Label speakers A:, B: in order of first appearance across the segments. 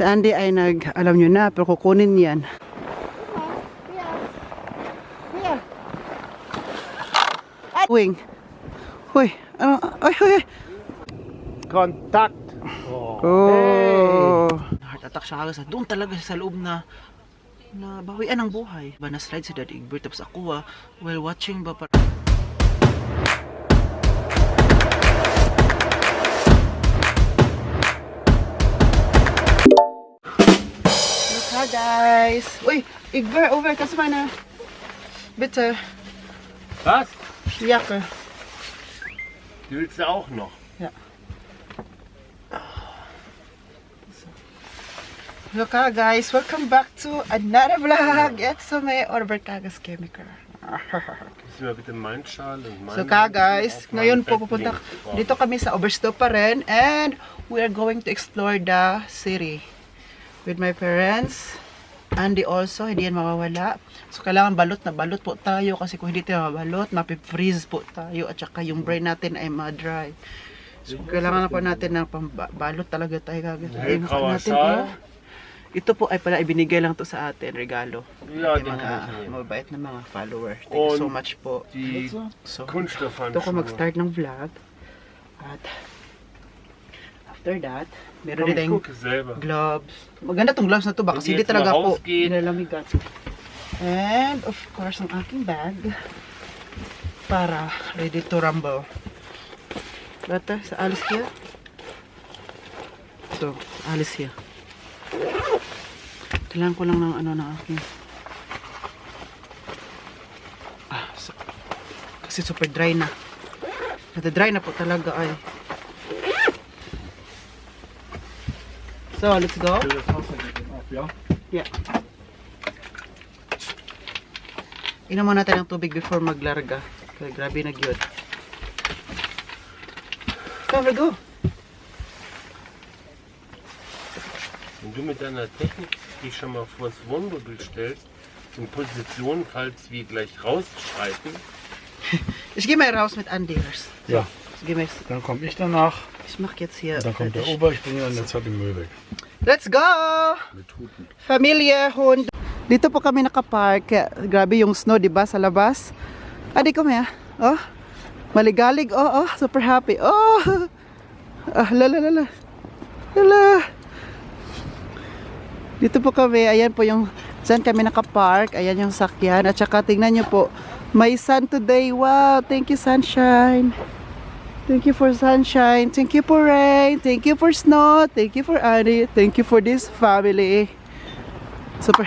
A: Si Andy ay alam nyo na, pero kukunin yan. Wing. Hoy, ano? Ay, hoy, hoy.
B: Kontakt!
A: Oh. Heart attack siya kagad. Doon talaga siya sa loob na bawian ang buhay. Ba na-slide si Daddy Egbert tapos ako while watching ba Look ha guys. Uy, Egbert over kasi mana. Bitte.
B: Was?
A: Jacke.
B: Die willst du auch noch?
A: Ja. Look ha guys, welcome back to another vlog. It's may Orbert Kagas Chemical.
B: Gibst du mir bitte meinen Schal und meinen...
A: So guys, ngayon po pupunta dito kami sa Oberstdorf pa rin and we are going to explore the city with my parents. Andy also, hindi yan mawawala. So kailangan balot na balot po tayo kasi kung hindi tayo mabalot, mapi-freeze po tayo at saka yung brain natin ay ma-dry. So kailangan na po natin ng pambalot talaga tayo gagawin. Natin po. Ito po ay pala ibinigay lang to sa atin, regalo.
B: Ja,
A: Ay,
B: den
A: mga
B: kann ich nehmen.
A: mabait na mga follower. Thank you so
B: Und
A: much po.
B: Die
A: So,
B: Kunststoffhandschuhe.
A: ito ko mag-start ng vlog. At after that, meron
B: Komm, ich
A: din
B: gucke selber.
A: gloves. Maganda tong gloves na to ba?
B: Wenn
A: Kasi
B: die
A: hindi
B: jetzt
A: talaga
B: mal
A: po
B: rausgeht.
A: nilalamigan. And of course, ang aking bag para ready to rumble. Bata, sa alis here. So, alis here. Kailangan ko lang ng ano na aking. Kasi super dry na. Nata-dry na po talaga ay. So, let's go. Yeah. Inom muna natin ng tubig before maglarga. Kaya grabe na gyud. Come, we go.
B: Wenn du mit deiner Technik dich schon mal vor das Wohnmobil stellst, in Position, falls wir gleich rausschreiten.
A: Ich gehe mal raus mit Anders.
C: Ja,
A: Dann
C: komme ich danach.
A: Ich mach jetzt hier.
C: Dann kommt der Ober, ich bringe dann jetzt halt den Müll weg.
A: Let's go!
C: Mit Huten.
A: Familie, Hund. Dito po kami nakapark. Grabe yung snow, di ba, sa labas. Adi ko maya. Oh, maligalig. Oh, super happy. Oh, lala. Dito po kami. Ayan po yung, saan kami nakapark. Ayan yung sakyan. At saka tingnan nyo po, may sun today. Wow, thank you sunshine. Thank you for sunshine. Thank you for rain. Thank you for snow. Thank you for Andy. Thank you for this family. Super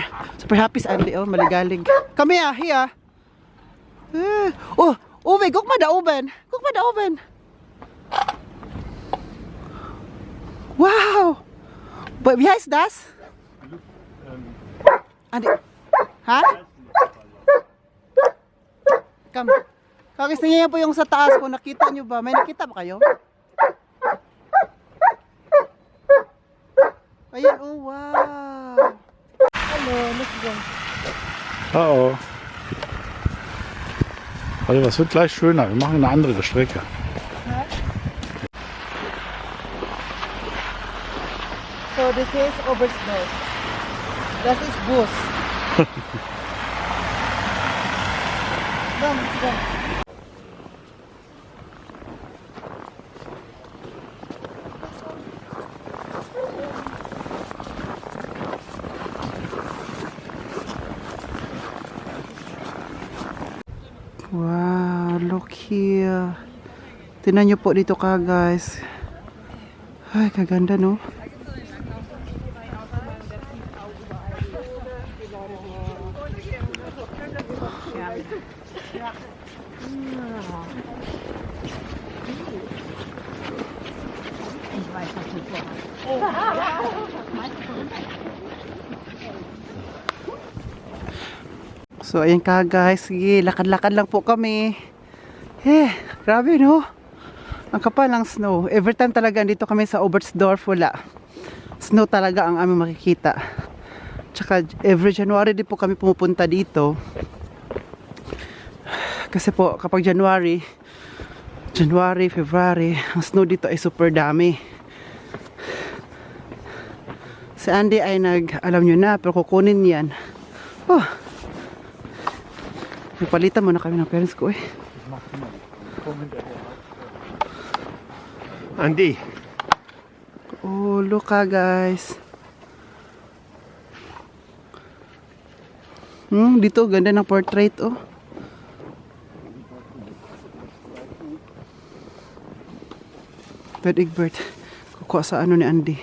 A: happy si Andy. Oh, maligalig. Kami here. Oh, Uwe, guck mal da oben. Guck mal da oben. Wow. Wie heißt das? Andy. Ha? Come. Kagis niya po yung sa taas po. Nakita nyo ba? May nakita ba kayo? Ayan, oh wow. Hello, let's go.
C: Oh. Also das wird gleich schöner. Wir machen eine andere Strecke.
A: So this is Oberstdorf. Das ist Bus. Komm, let's go. Wow, look here. Tingnan nyo po dito ka guys. Ay, kaganda no? So ayan ka guys, sige, lakad-lakad lang po kami. Grabe no? Ang kapal ng snow. Every time talaga dito kami sa Oberstdorf, wala. Snow talaga ang aming makikita. Tsaka every January din po kami pumupunta dito. Kasi po kapag January, February, ang snow dito ay super dami. Si Andy ay alam nyo na, pero kukunin yan. Oh. Nagpalitan muna kami ng parents ko eh.
B: Andy.
A: Oh, look guys. Dito ganda ng portrait oh. Red Egbert. Kukuha sa ano ni Andy.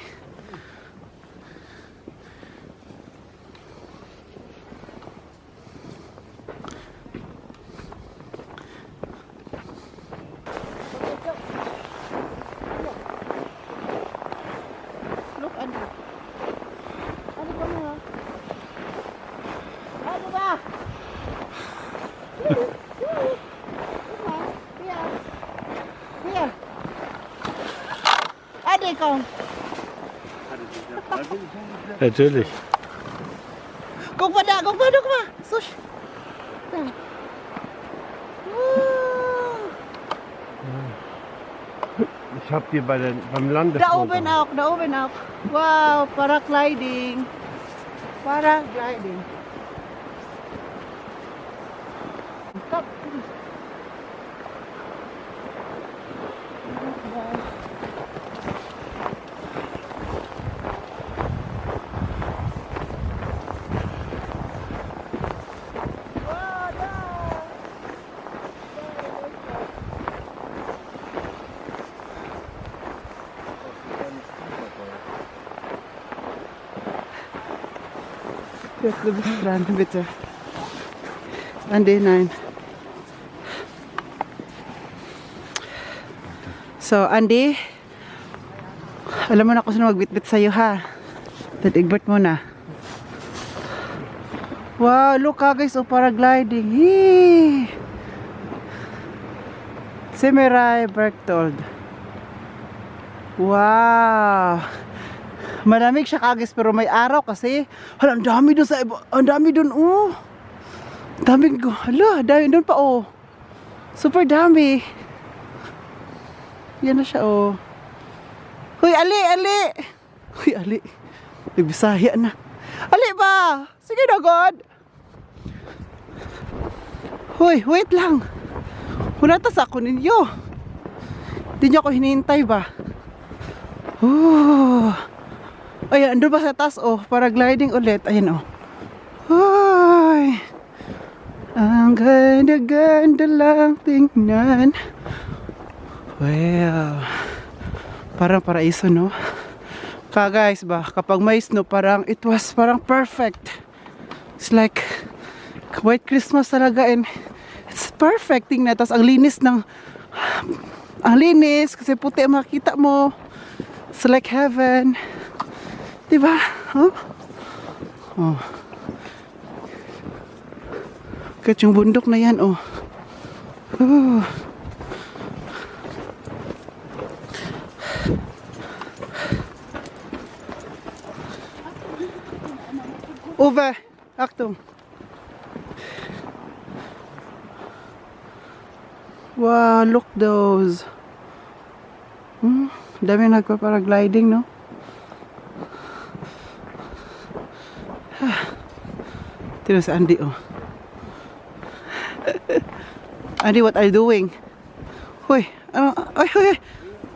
A: Look Andy. Ano ba mo? Ano ba? Hier. Adi, komm.
C: Natürlich.
A: Guck mal da, guck mal, guck mal. Sush. Da.
B: Ich hab dir beim
A: Da
B: Landeflug.
A: oben auch, da oben auch. Wow, Paragliding. Paragliding. Stop. Jetzt du bist dran, bitte. Andy, nein. So, Andy, alam mo na kung sino magbitbit sa'yo, ha? Red Egbert muna. Wow, look guys, oh, paragliding. Hee! Semirai Berchtold. Wow! Malamig siya kagis pero may araw kasi. Hala, ang dami dun sa iba. Ang dami dun, oh. Dami ko. Hala, dami dun pa, oh. Super dami. Yan na siya, oh. Huy, ali, ali. Huy, ali. Nagbisaya na. Ali ba? Sige na, God. Huy, wait lang. Hunatas ako ninyo. Hindi niyo ako hinihintay ba? Oh. Ayan, andun ba sa taas, oh, paragliding ulit. Ayan, oh. Ay, ang ganda-ganda lang tingnan. Wow. Parang paraiso, no? Guys ba, kapag may snow, parang it was parang perfect. It's like white Christmas talaga and it's perfect. Tingnan, tapos ang linis kasi puti ang makita mo. It's like heaven. Diba? Oh. Oh. Kahit yung bundok na yan, oh. Oh. Uwe, Achtung. Wow, look those. Dami nagpa-paragliding, no? Tino si Andy, oh. Andy, what are you doing? Hoy, ano? Ay, hoy,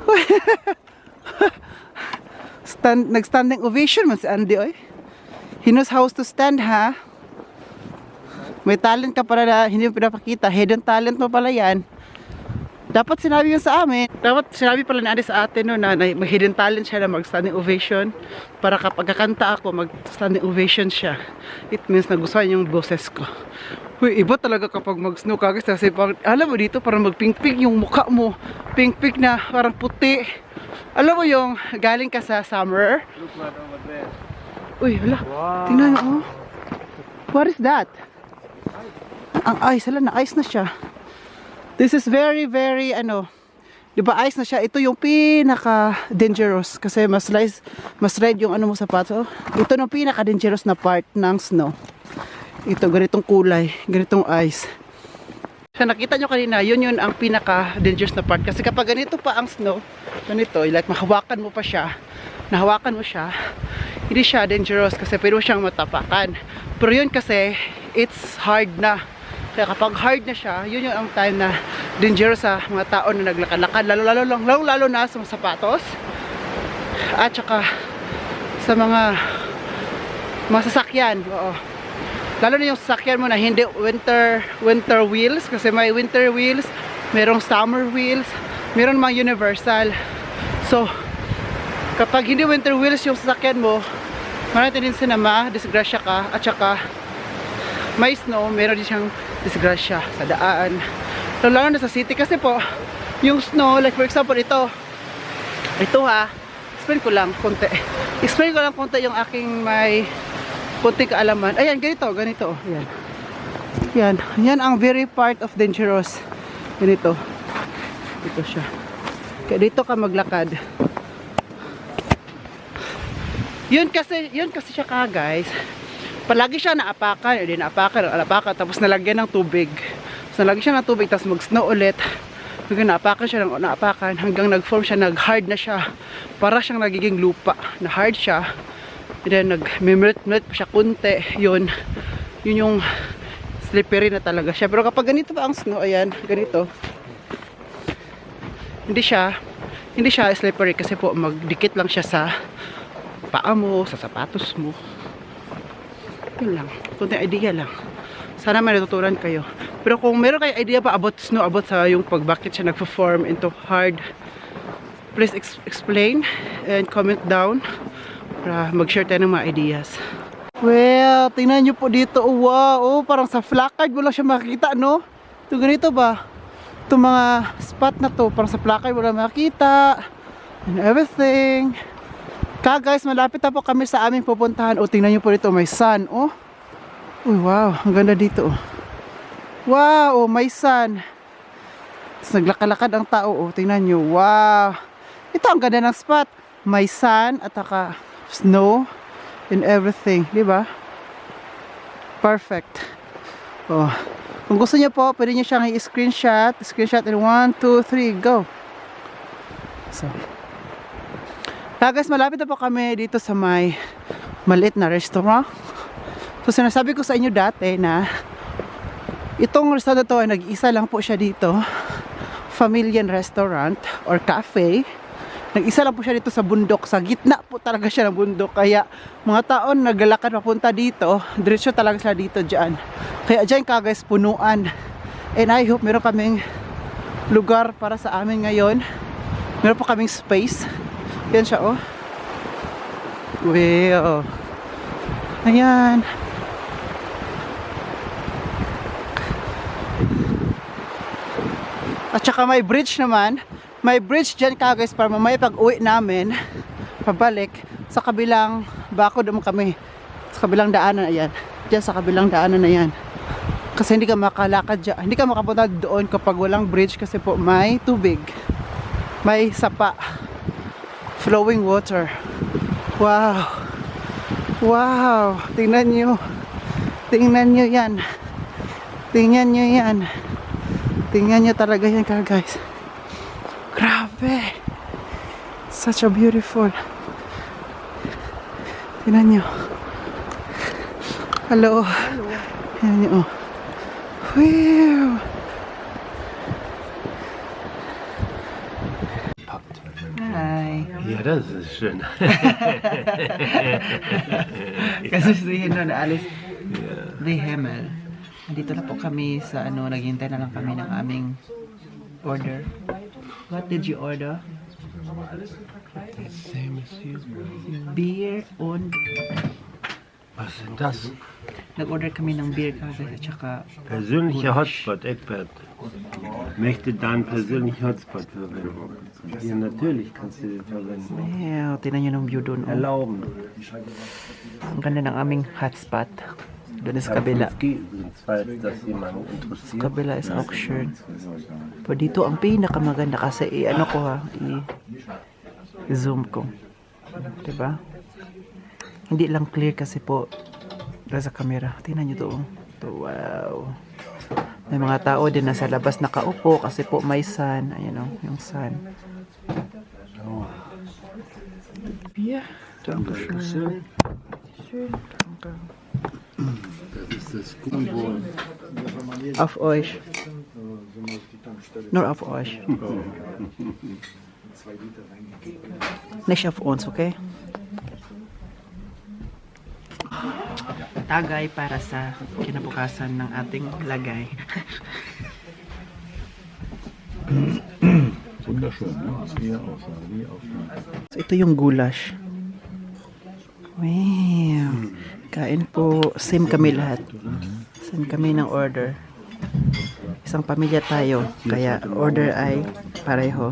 A: hoy. Nag-standing ovation man si Andy, oy. He knows how to stand, ha? May talent ka para na hindi mo pinapakita. Hidden talent mo pala yan. Dapat sinabi mo sa amin. Dapat sinabi pala ni Andy sa atin no, na may hidden talent siya na mag-standing ovation. Para kapag kakanta ako, mag-standing ovation siya. It means nagustuhan yung boses ko. Uy, iba talaga kapag mag-snow kagis. Kasi alam mo dito, parang mag-pink-pink yung mukha mo. Pink-pink na, parang puti. Alam mo yung galing ka sa summer? Uy, hala. Wow. Tingnan nyo, oh. What is that? Ang ice, hala, na-ice na siya. This is very, very, di ba ice na siya? Ito yung pinaka-dangerous kasi mas red yung ano mo sapato. Ito yung pinaka-dangerous na part ng snow. Ito, ganitong kulay, ganitong ice. So, nakita nyo kanina, yun ang pinaka-dangerous na part. Kasi kapag ganito pa ang snow, ganito, like mahawakan mo pa siya, nahawakan mo siya, hindi siya dangerous kasi pwede mo siyang matapakan. Pero yun kasi, it's hard na. Kaya kapag hard na siya, yun yung ang time na dangerous sa mga tao na naglakad-lakad. Lalo na sa mga sapatos. At saka sa mga sasakyan. Oo. Lalo na yung sasakyan mo na hindi winter wheels. Kasi may winter wheels, merong summer wheels, meron mga universal. So, kapag hindi winter wheels yung sasakyan mo, marami tendency na ma-disgrasya ka. At saka, may snow, meron din siyang disgrasya sa daan. So, lalo na sa city kasi po, yung snow, like for example, ito ha, explain ko lang konti yung aking may konting kaalaman. Ayan, ganito. Ayan. Yan ang very part of dangerous. Ganito. Ito siya. Kaya dito ka maglakad. Yun kasi siya guys. Palagi siya naapakan, tapos nalagyan ng tubig. So, nalagyan siya ng tubig, tapos mag-snow ulit. Hanggang naapakan hanggang nag-form siya, nag-hard na siya. Para siyang nagiging lupa, na hard siya. And then nag-melt pa siya kunti. Yun yung slippery na talaga siya. Pero kapag ganito pa ang snow, ayan, ganito. Hindi siya slippery kasi po magdikit lang siya sa paa mo, sa sapatos mo. Yun lang, kunting idea lang. Sana may natutunan kayo. Pero kung meron kayo idea pa about snow, about sa yung bakit siya nagpo-form into hard, please explain and comment down para mag-share tayo ng mga ideas. Well, tingnan nyo po dito. Wow, parang sa placard mo lang siya makikita, no? Ito ganito ba? Itong mga spot na to, parang sa placard mo lang makikita and everything. Guys, malapit na po kami sa aming pupuntahan. O, tingnan nyo po dito, may sun. Oh, uy, wow, ang ganda dito. Wow, may sun. Tapos naglakalakad ang tao. O, tingnan nyo, wow. Ito ang ganda ng spot. May sun at saka snow and everything, di ba? Perfect. Oh, kung gusto niyo po, pwede niyo siyang i-screenshot. Screenshot in 1, 2, 3, go. So, guys, malapit na po kami dito sa may maliit na restaurant. So, sinasabi ko sa inyo dati na itong restaurant na to ay nag-isa lang po siya dito. Familian restaurant or cafe. Nag-isa lang po siya dito sa bundok. Sa gitna po talaga siya ng bundok. Kaya mga taon naglalakad papunta dito. Diretso talaga sila dito dyan. Kaya dyan guys, punuan. And I hope meron kaming lugar para sa amin ngayon. Meron po kaming space. Yan siya, oh. Wow. Ayan. At saka may bridge naman. May bridge dyan guys para mamaya pag uwi namin, pabalik, sa kabilang bako naman kami. Sa kabilang daanan, ayan. Dyan sa kabilang daanan na yan. Kasi hindi ka makalakad dyan. Hindi ka makapunta doon kapag walang bridge kasi po may tubig. May sapa. Flowing water. Wow. Wow. Tingnan nyo. Tingnan nyo yan. Tingnan nyo yan. Tingnan nyo talaga yan guys. Grabe. Such a beautiful. Tingnan nyo. Hello. Tingnan nyo. Oh. Wow. Hi.
B: Ja, das ist schön.
A: Kasi siya na naalis. The Himmel. Nandito na po kami sa naghihintay na lang kami ng aming order. What did you order?
B: Same as you.
A: Beer und...
B: Was ist denn das?
A: Nag-order kami ng beer guys at saka...
B: Persönlicher Hotspot, Eckbert. Möchte da einen persönlichen Hotspot verwenden? Ja, natürlich kannst du den verwenden.
A: Yeah, tinan nyo ng view doon. Oh.
B: Erlauben.
A: Ang ganda ng aming hotspot. Doon sa kabila.
B: 5G übrigens, falls das jemand interessiert.
A: Sa kabila is auction. Po dito ang pinakamaganda kasi i-ano ko ha, i-zoom ko. Diba? Hindi lang clear kasi po sa camera. Tingnan nyo to. To, wow. May mga tao din nasa labas nakaupo kasi po may sun. Ayan o, yung sun. Ja, danke schön.
C: Dankeschön.
A: Schön, danke.
C: Das ist das Gummiball.
A: Auf euch. Nur auf euch. Nicht auf uns, okay? Tagay para sa kinabukasan ng ating lagay.
C: Wunderschön, ne? Wie auf einer.
A: So, ito yung goulash. Wow. Kain po. Same kami lahat. Same kami ng order. Isang pamilya tayo. Kaya order ay pareho.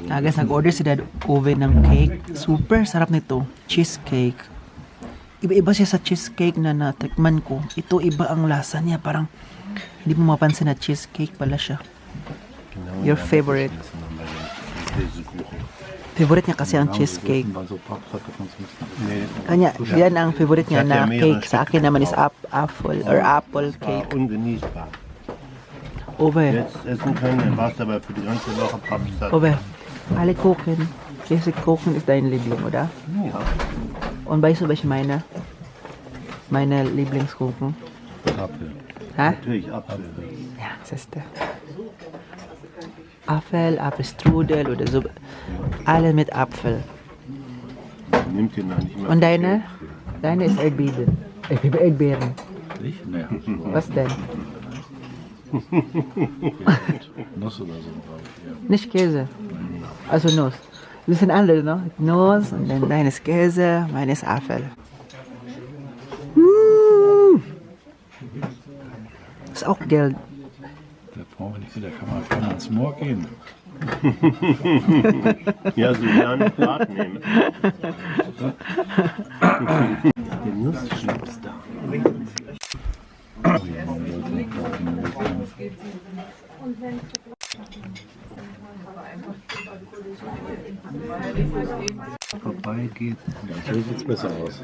A: Guys, nag-order si Dad Oven ng cake. Super sarap nito. Cheesecake. Iba-iba siya sa cheesecake na natikman ko. Ito iba ang lasa niya. Parang hindi mo mapansin na cheesecake pala siya. Your favorite? Favorite niya kasi ang cheesecake. Kanya, yan ang favorite niya na cake. Sa akin naman is apple or apple cake.
B: Ungenießbar.
A: Over.
B: Jetzt essen können, dann war es aber für die ganze Woche Pappstadt.
A: Over. Alle Kuchen. Käsekuchen ist dein Liebling, oder?
B: Ja.
A: Und weißt du, welche meine Lieblingskuchen?
C: Apfel.
A: Hä?
B: Natürlich Apfel.
A: Ja, siehst du. Apfelstrudel oder so. Alle mit Apfel.
B: Nimmt ihr noch nicht mal.
A: Und deine? Deine ist Erdbeeren. Erdbeeren.
C: Ich? Nee.
A: Was denn?
C: Nuss oder so drauf. Ja.
A: Nicht Käse. Also Nuss. Das sind andere, ne? Nuss und dann deines Käse, meines Apfel. Ist auch Geld.
C: Da brauchen wir nicht wieder, kann man ins Moor gehen.
B: Ja, so gerne Brat nehmen. Der Nussschnaps da.
C: Vorbei geht. Ja, so sieht's besser aus.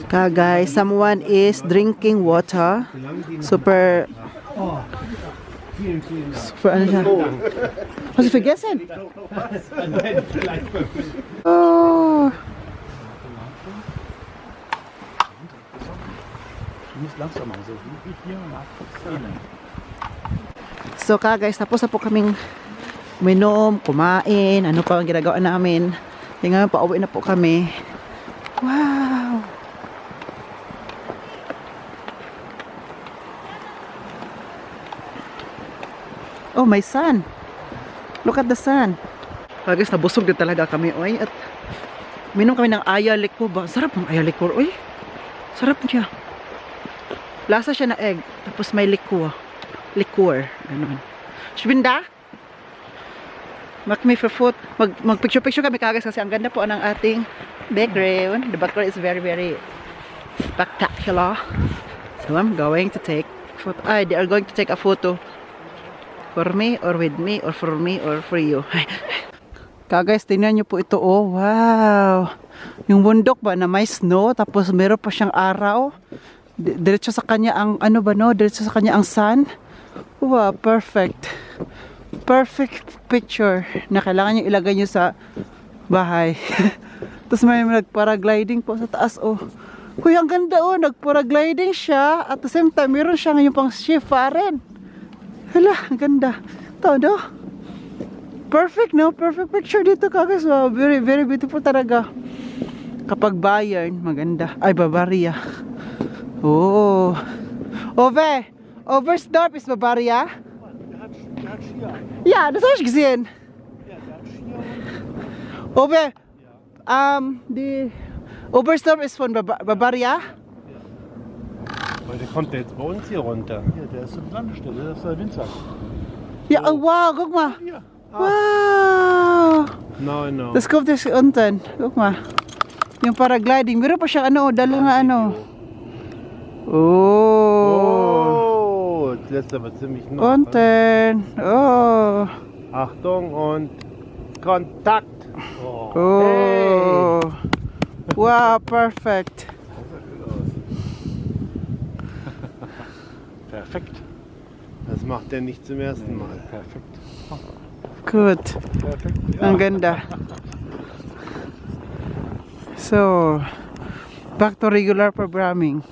A: Guys, someone is drinking water. Super ano siya? Hast du vergessen? Oh. So guys, tapos na po kaming uminom, kumain, ano pa ang ginagawa namin. Yung ngayon, pauwi na po kami. Wow! Oh, my sun! Look at the sun! Guys, nabusog din talaga kami, oy. At minom kami ng aya liquor ba? Sarap ng aya liquor, oy. Sarap niya. Lasa siya na egg, tapos may liquor. Liquor, ganun. Shbinda? Mag-me for food. Mag-picture-picture kami kagas kasi ang ganda po ng ating background. The background is very, very spectacular. So I'm going to take photo. They are going to take a photo for me or with me or for me or for you. Guys, tingnan nyo po ito. Oh, wow. Yung bundok ba na may snow tapos meron pa siyang araw. Diretso sa kanya ang ano ba no? Diretso sa kanya ang sun. Wow, perfect. Perfect picture na kailangan nyo ilagay nyo sa bahay. Tapos may nagparagliding po sa taas. Oh. Kuya, ang ganda oh. Nagparagliding siya. At the same time, meron siya ngayon pang shift pa rin. Hala, ang ganda. Todo. Perfect, no? Perfect picture dito, kagas. Wow, very, very beautiful talaga. Kapag Bayern, maganda. Ay, Bavaria. Oh. Oberstdorf ist Bavaria? Ja, das habe ich gesehen. Die Oberstdorf ist von Bavaria?
B: Heute kommt der jetzt bei uns hier runter.
C: Ja, der ist eine Landestelle, das ist der Winzer.
A: Ja, oh, wow, guck mal. Wow.
B: No.
A: Das kommt jetzt unten. Guck mal. Yung paragliding. Meron pa siyang ano, dala nga ano. Oh.
B: Jetzt lässt er aber ziemlich noch.
A: Unten. Oh.
B: Achtung und Kontakt.
A: Oh. Wow, perfect.
B: Perfekt. Das macht er nicht zum ersten Mal.
C: Perfekt.
A: Good.
C: Perfekt.
A: Ang ganda. So, back to regular programming.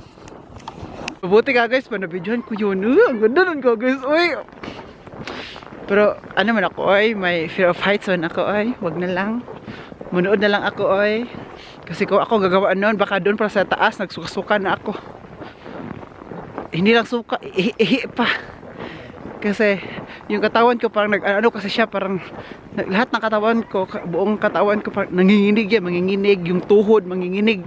A: Mabuti ka guys, panabidyohan ko yun. Ang ganda nun ka guys. Uy! Pero ano man ako ay, may fear of heights man ako ay. Wag na lang. Munood na lang ako ay. Kasi kung ako gagawa nun, baka doon para sa taas, nagsuka-suka na ako. Hindi lang suka, ihi pa. Kasi yung katawan ko parang ano kasi siya parang lahat ng katawan ko, buong katawan ko parang nanginginig yan, manginginig, yung tuhod manginginig.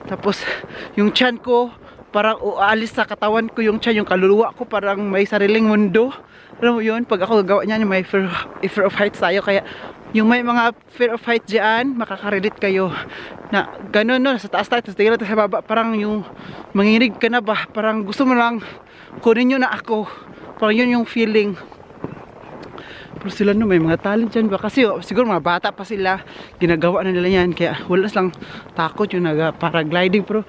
A: Tapos yung tiyan ko parang ualis sa katawan ko yung tiyan, yung kaluluwa ko parang may sariling mundo. Alam mo yun, pag ako gagawa niyan, may fear of heights tayo. Kaya yung may mga fear of heights dyan, makaka-relate kayo na ganun no, sa taas tayo, tapos tingin natin sa baba, parang yung manginginig ka na ba, parang gusto mo lang kunin nyo na ako. Parang yun yung feeling. Pero sila no, may mga talent dyan ba? Kasi siguro mga bata pa sila, ginagawa na nila yan. Kaya wala lang takot yung paragliding. Pero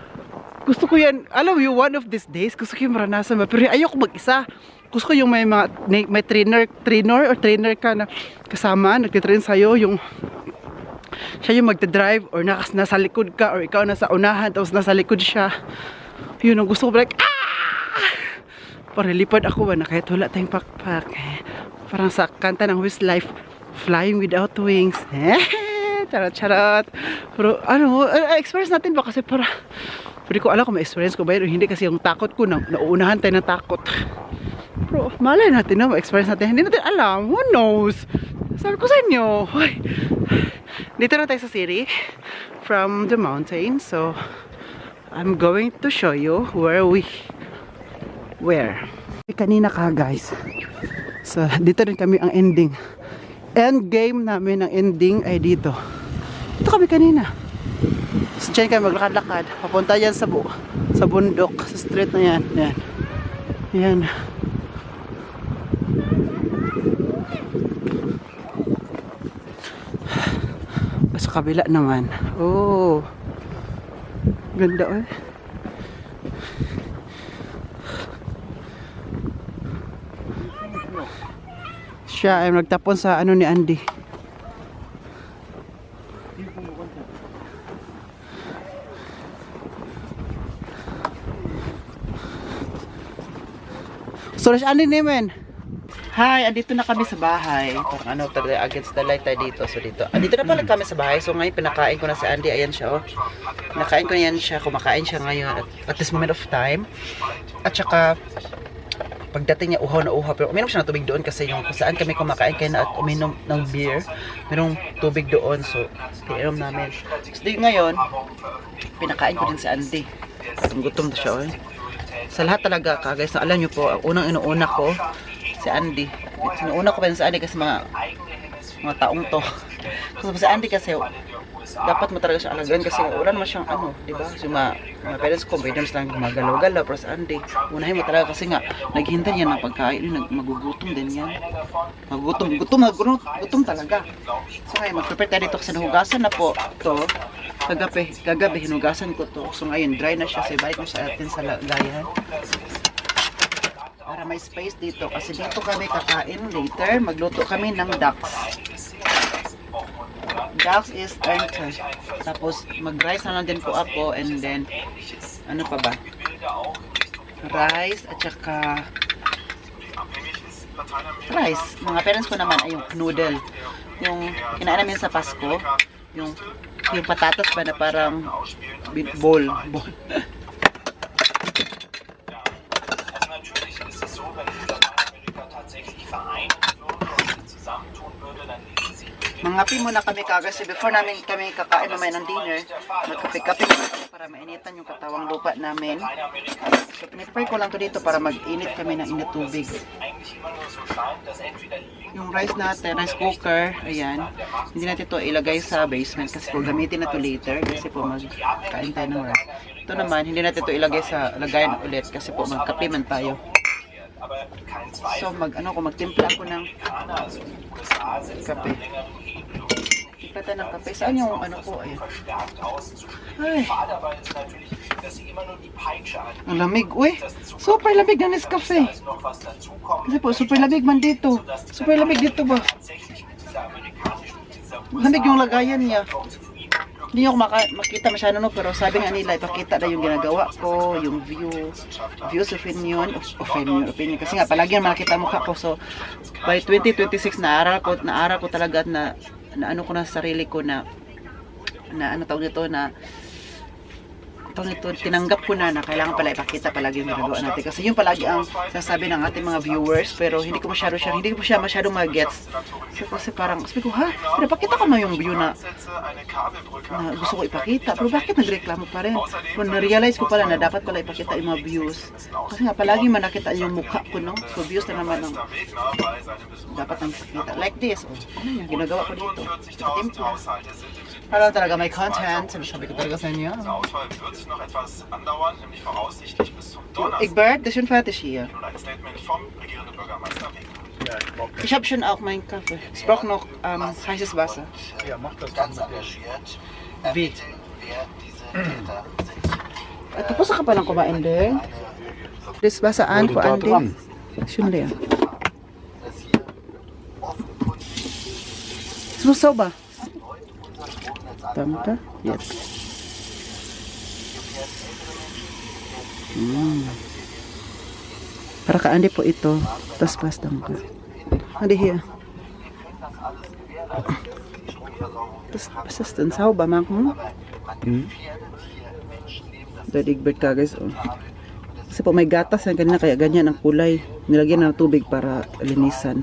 A: gusto ko yan, alam mo yung one of these days, gusto ko yung maranasan ba? Pero ayoko mag-isa. Gusto ko yung may trainer ka na kasama, nagtitrain sa'yo, yung siya yung magdadrive or nasa likod ka or ikaw nasa unahan tapos nasa likod siya. Yun ang gusto ko, like, para lipad ako ba na kahit wala tayong pakpak. Parang sa kanta ng Westlife, flying without wings. Charot. Pero ano, experience natin ba kasi para hindi ko alam kung ma-experience ko ba yun o hindi kasi yung takot ko, nauunahan tayo ng takot. Pero malay natin na ma-experience natin. Hindi natin alam. Who knows? Sabi ko sa inyo. Dito na tayo sa city from the mountain. So, I'm going to show you where kanina ka guys. So dito rin kami ang ending. End game namin, ang ending ay dito. Dito kami kanina. So dyan kami maglakad-lakad. Papunta yan sa bundok, sa street na yan. Yan. Sa kabila naman. Oh. Ganda eh. Siya ay nagtapon sa ano ni Andy. So, Andy naman. Hi, andito na kami sa bahay. Parang ano, against the light tayo dito. So dito. Andito na pala kami sa bahay. So ngayon pinakain ko na si Andy. Ayan siya, oh. Pinakain ko na yan siya. Kumakain siya ngayon at this moment of time. At saka pagdating niya uhaw na uhaw, pero uminom siya ng tubig doon kasi yung kung saan kami kumakain kayo na at uminom ng beer, mayroong tubig doon, so pinainom namin. So ngayon, pinakain ko din si Andy. Ang gutom na siya, eh. Sa lahat talaga ka guys, na alam nyo po, ang unang inuuna ko, si Andy. Sinuuna ko pa sa Andy kasi mga taong to. So si Andy kasi, dapat mo talaga siya alagaan kasi wala naman siyang ano, di ba? So mga parents ko, pwede lang magalaw-galaw, pero sa Andy, unahin mo talaga kasi nga, naghihintay yan ng pagkain, magugutom din yan. Gutom talaga. So ngayon, mag-prepare tayo dito kasi nahugasan na po to. Kagabi, hinugasan ko to. So ngayon, dry na siya, so ibalik mo sa atin sa lagayan. Para may space dito, kasi dito kami kakain later, magluto kami ng ducks. Ducks is enter. Tapos mag-rice na lang din po ako and then ano pa ba? Rice at saka rice. Mga parents ko naman ay yung noodle. Yung kinain namin sa Pasko, yung patatas ba na parang bowl. Mangapi muna kami kasi before namin kami kakain mamaya ng dinner, magkape-kape para mainitan yung katawang lupa namin. So pinipray ko lang to dito para mag-init kami ng init tubig. Yung rice natin, rice cooker, ayan. Hindi natin to ilagay sa basement kasi po gamitin na to later kasi po magkain tayo ng rice. Ito naman, hindi natin to ilagay sa lagayan ulit kasi po magkape man tayo. So magtimpla ako ng kape. Timpla tayo ng kape. Saan yung ano ko? Ayan. Ay. Ang lamig, uy. Super lamig ng Nescafe. Kasi po, super lamig man dito. Super lamig dito ba? Lamig yung lagayan niya. Hindi nyo makita masyado no, pero sabi nga nila, ipakita na yung ginagawa ko, yung views, opinion. Kasi nga, palagi naman nakita mukha ko. So, by 2026, naaral ko talaga na ano ko na sa sarili ko na ano tawag nito na tinanggap ko na kailangan pala ipakita palagi yung ginagawa natin kasi yun palagi ang sasabi ng ating mga viewers pero hindi ko siya masyadong mag-gets so, kasi parang sabi ko pinapakita ko na yung view na gusto ko ipakita pero bakit nagreklamo pa rin kung na-realize ko pala na dapat pala ipakita yung mga views kasi nga palagi man nakita yung mukha ko no so views na naman ng dapat nang ipakita like this ano yung ginagawa ko dito parang talaga may content sabi ko talaga sa inyo
D: noch etwas andauern, nämlich voraussichtlich bis zum Donnerstag.
A: Egbert, das ist schon fertig hier.
D: Nun ein Statement vom regierenden Bürgermeister Weber.
A: Ich habe schon auch meinen Kaffee. Ich brauche noch heißes Wasser.
C: Ja, mach das
D: Ganz engagiert
A: Wie?
D: wer diese Täter sind.
A: Tapos ka pa lang kumain din. Das Wasser an ko Andi. Schon leer. Es muss sauber. Danke. Jetzt. Para ka Andi po ito. Tapos pastang ka. Andi hier. Was ist denn sauber machen? Egbert ka guys. Oh. Kasi po may gatas yan kanina kaya ganyan ang kulay. Nilagyan na ng tubig para linisan.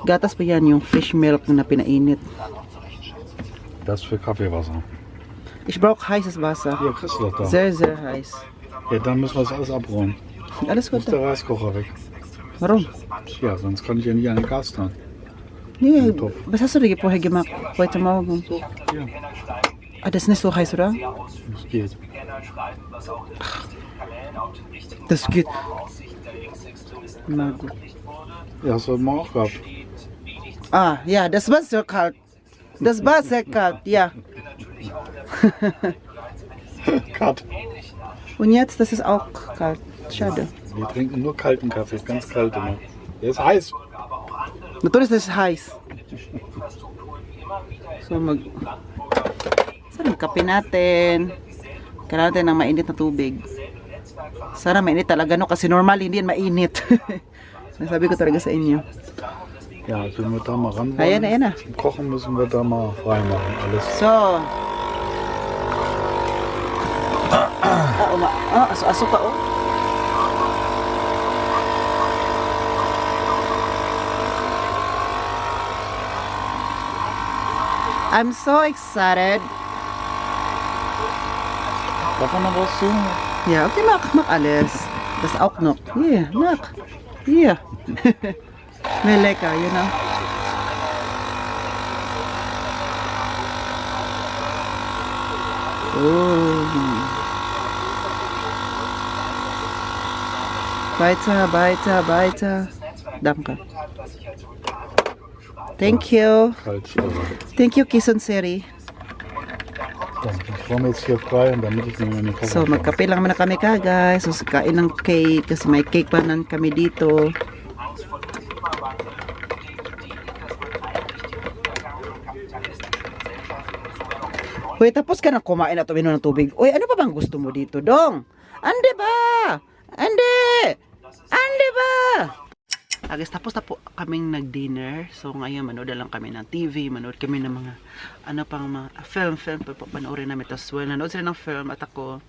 A: Gatas pa yan yung fish milk na pinainit.
C: Das für Kaffeewasser.
A: Ich brauche heißes Wasser.
C: Ja, kriegst du doch da.
A: Sehr, sehr heiß.
C: Ja, dann müssen wir das alles abräumen.
A: Alles gut.
C: Ist der Reiskocher weg.
A: Warum?
C: Ja, sonst kann ich ja nicht an den Gas dran.
A: Nee,
C: Top.
A: was hast du dir vorher gemacht? Heute Morgen?
C: Ja,
A: Das ist nicht so heiß, oder?
C: das geht.
A: Das geht. Na gut.
C: Ja, hast du heute Morgen auch gehabt.
A: Ja, das war sehr kalt. Das war sehr kalt, ja.
C: Cut.
A: Und jetzt, das ist auch kalt. Schade.
C: Wir trinken nur kalten Kaffee, ganz kalt immer. Der ist heiß.
A: Natürlich ist das heiß. So, saan ang kape natin? Kailangan natin ng mainit na tubig. Sana mainit talaga, no? Kasi normal hindi yan mainit. Sabi ko talaga sa inyo.
C: Ja, wenn wir da mal ran wollen,
A: Ayan na.
C: zum Kochen müssen wir da mal reinmachen, alles.
A: So. Aso pa, oh. I'm so excited.
C: Darf man noch was sehen?
A: Ja, okay, mach alles. Das auch noch. Hier, mach. Hier. Mehr lecker, you know. Oh. Weiter. Danke. Thank you.
C: Kalt.
A: Thank you, Kison Seri.
C: Dann wollen wir jetzt hier frei und damit ich mir meine Koffer
A: So, magkape lang muna kami guys. So, kain ng cake kasi may cake pa nan kami dito. Uy, tapos ka na kumain at uminom ng tubig. Uy, ano pa bang gusto mo dito, Dong? Ande ba? Ande ba? Guys, tapos na po kaming nag-dinner. So ngayon, manood na lang kami ng TV, manood kami ng mga, pang mga film, panoorin namin. Tapos nanood sila ng film at ako,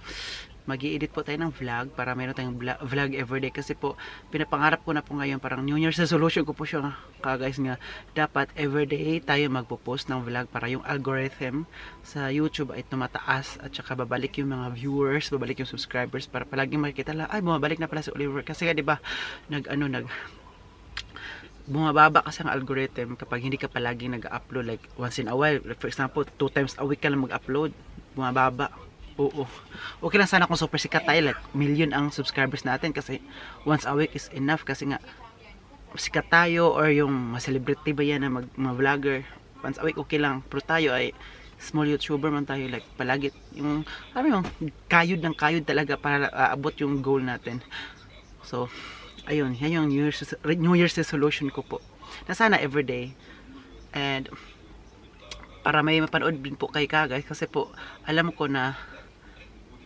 A: mag-i-edit po tayo ng vlog para mayroon tayong vlog everyday. Kasi po, pinapangarap ko na po ngayon, parang New Year's resolution ko po siya guys nga. Dapat everyday tayo magpo-post ng vlog para yung algorithm sa YouTube ay tumataas at saka babalik yung mga viewers, babalik yung subscribers para palagi makikita lang, ay bumabalik na pala si Oliver. Kasi nga diba, bumababa kasi ang algorithm kapag hindi ka palaging nag-upload like once in a while. For example, 2 times a week ka lang mag-upload, bumababa. Oo. Okay lang sana kung super sikat tayo, like million ang subscribers natin kasi once a week is enough kasi nga sikat tayo or yung mga celebrity ba yan na mga vlogger, once a week okay lang. Pero tayo ay small YouTuber man tayo, like palagi yung ano yung kayod ng kayod talaga para aabot yung goal natin. So ayun, yan yung New Year's resolution ko po, na sana everyday. And para may mapanood din po kay ka guys, kasi po alam ko na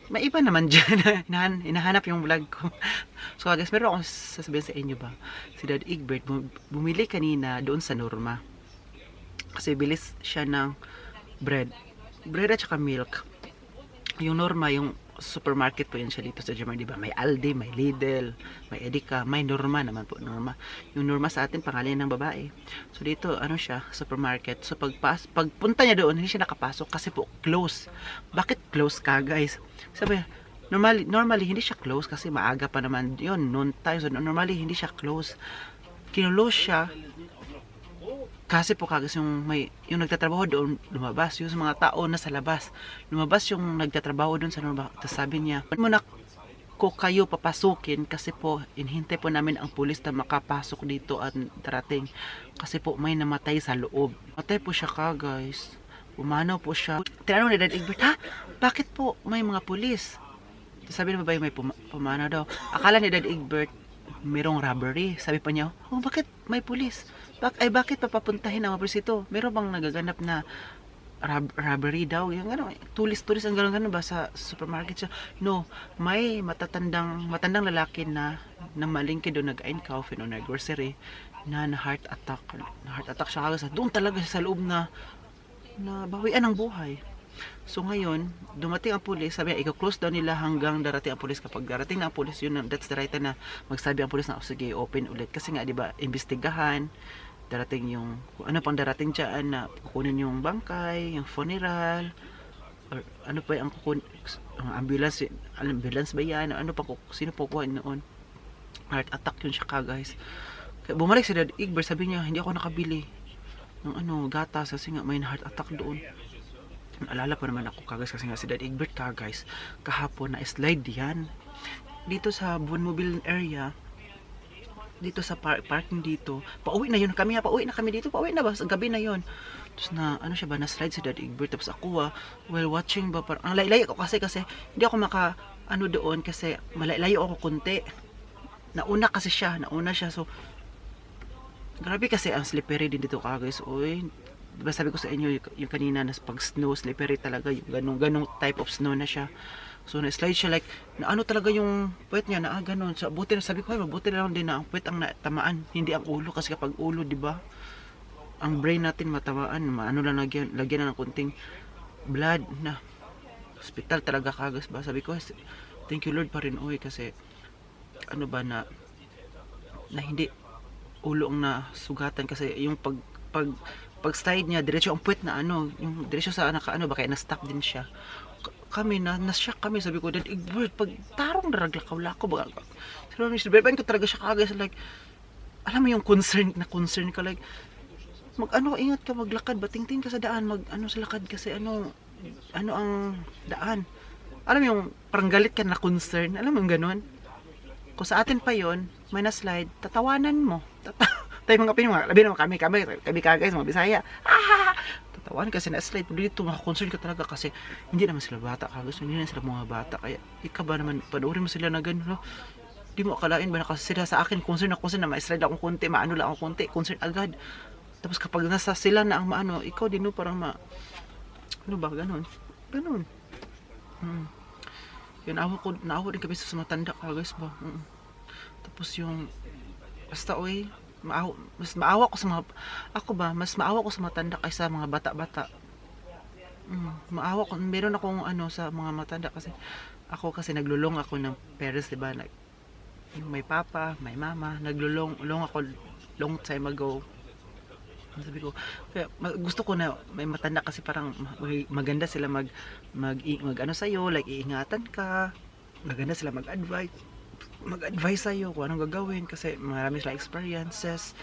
A: may iba naman dyan na hinahanap yung vlog ko. So guys, meron akong sasabihin sa inyo ba, si Dad Egbert bumili kanina doon sa Norma kasi bilis siya ng bread at saka milk. Yung Norma, yung supermarket po yun siya dito sa Germany, diba? May Aldi, may Lidl, may Edeka, may Norma naman po, Norma. Yung Norma sa atin, pangalan ng babae. So dito, ano siya, supermarket. So pagpunta niya doon, hindi siya nakapasok kasi po close. Bakit close ka, guys? Sabi, normally hindi siya close kasi maaga pa naman yun, noon time. So normally hindi siya close. Kinulose siya kasi po kagas yung nagtatrabaho doon lumabas, yung mga tao na sa labas lumabas, yung nagtatrabaho doon sa Norma. Tapos sabi niya, muna ko kayo papasukin kasi po inhintay po namin ang pulis na makapasok dito at darating kasi po may namatay sa loob. Matay po siya ka guys, umanaw po siya. Tinanong ni Dad Egbert, ha? Bakit po may mga pulis? Sabi ng babae, may pumanaw daw. Akala ni Dad Egbert merong robbery. Sabi pa niya, oh bakit may pulis? Bakit papapuntahin ang mga pulis ito? Meron bang nagaganap na robbery daw? Yung ano, tulis ang gano'n ba sa supermarket siya? No, may matandang lalaki na malingki doon, nag-einkaufen o nag-grocery na heart attack siya kagad. Doon talaga siya sa loob na bawian ng buhay. So ngayon, dumating ang pulis, sabi niya, i-close daw nila hanggang darating ang pulis. Kapag darating na ang pulis, yun, that's the right time na magsabi ang pulis na, oh, sige, open ulit. Kasi nga, di ba, imbestigahan, darating yung, ano pang darating dyan, na kukunin yung bangkay, yung funeral, or ano pa yung ang ambulance ba yan, ano pa, sino po kuha noon. Heart attack yun siya ka, guys. Kaya bumalik si Dad Egbert, sabi niya, hindi ako nakabili ng gatas kasi nga may heart attack doon. Alala pa naman ako kagas kasi nga si Dad Egbert ka guys, kahapon na slide yan dito sa Bonmobile area, dito sa parking dito. Pauwi na kami dito, pauwi na ba? Sa gabi na yon. Tapos na, ano siya ba, na slide si Dad Egbert. Tapos ako while watching ba, parang, ang layo ko kasi hindi ako doon kasi malayo ako konti. Nauna siya. So, grabe kasi ang slippery din dito ka guys. Uy, diba sabi ko sa inyo yung kanina na pag snow, slippery talaga yung ganong type of snow na siya. So na-slide siya like, na ano talaga yung puwet niya na ganon. So buti na sabi ko, mabuti na lang din na ang puwet ang natamaan, hindi ang ulo. Kasi kapag ulo, diba, ang brain natin matamaan, ano lang lagyan na ng kunting blood na hospital talaga kagas ba. Sabi ko, thank you Lord pa rin kasi ano ba na hindi ulo ang nasugatan kasi yung pag slide niya, diretso ang puwet na yung diretso sa ba kaya na-stop din siya. Kami na-shock kami, sabi ko, Dad Egbert, pag tarong naraglakaw-lako ba? Sabi ko talaga siya kagad, like, alam mo yung concern ka, like, ingat ka, maglakad, batingting ka sa daan, sa lakad kasi ano ang daan. Alam mo yung parang galit ka na concern, alam mo yung ganon. Kung sa atin pa yon, may na-slide, tatawanan mo. Tayo mga Pinoy, labi naman kami guys, mga Bisaya. Tatawan kasi na-slide. Dito, makakoncern ka talaga kasi hindi naman sila bata kagos. Hindi naman sila mga bata. Kaya, ikaw ba naman, panoorin mo sila na gano'n, no? Di mo akalain ba na kasi sila sa akin, concern na ma-slide akong konti, maano lang akong konti, concern agad. Tapos kapag nasa sila na ang maano, ikaw din, no, parang ano ba, gano'n. Yun, naawa din kami sa matanda kagos ba. Tapos yung, basta mas maawa ko sa matanda kaysa mga bata-bata. Maawa ko, meron akong sa mga matanda kasi naglulong ako ng parents, diba? May papa, may mama, naglulong ako long time ago. Sabi ko, kaya gusto ko na may matanda kasi parang maganda sila mag sa'yo, like iingatan ka, maganda sila mag-advise sa'yo kung anong gagawin kasi marami silang experiences.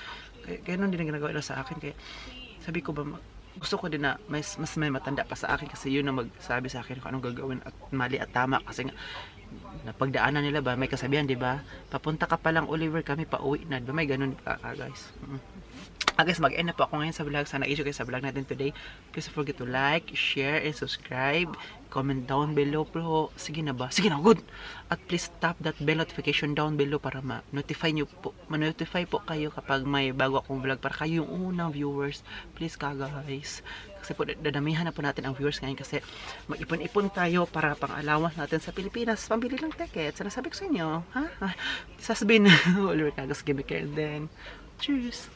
A: Kaya nun din ang ginagawa nila sa akin. Kaya sabi ko ba, gusto ko din na mas may matanda pa sa akin kasi yun na magsabi sa akin kung anong gagawin at mali at tama kasi nga napagdaanan nila ba, may kasabihan, di ba? Papunta ka pa lang, Oliver, kami pa uwi na. Di ba may ganun ka, guys? Guys, mag-end na po ako ngayon sa vlog. Sana i-enjoy kayo sa vlog natin today. Please don't forget to like, share, and subscribe. Comment down below po. Sige na ba? Sige na, good! At please tap that bell notification down below para ma-notify po kayo kapag may bago akong vlog para kayo yung unang viewers. Please ka, guys. Kasi po, dadamihan na po natin ang viewers ngayon kasi mag-ipon-ipon tayo para pang-allowance natin sa Pilipinas. Pambili lang tickets. Ano sabi ko sa inyo? Ha? Sasabihin, Oliver Cagos, give me care then. Cheers!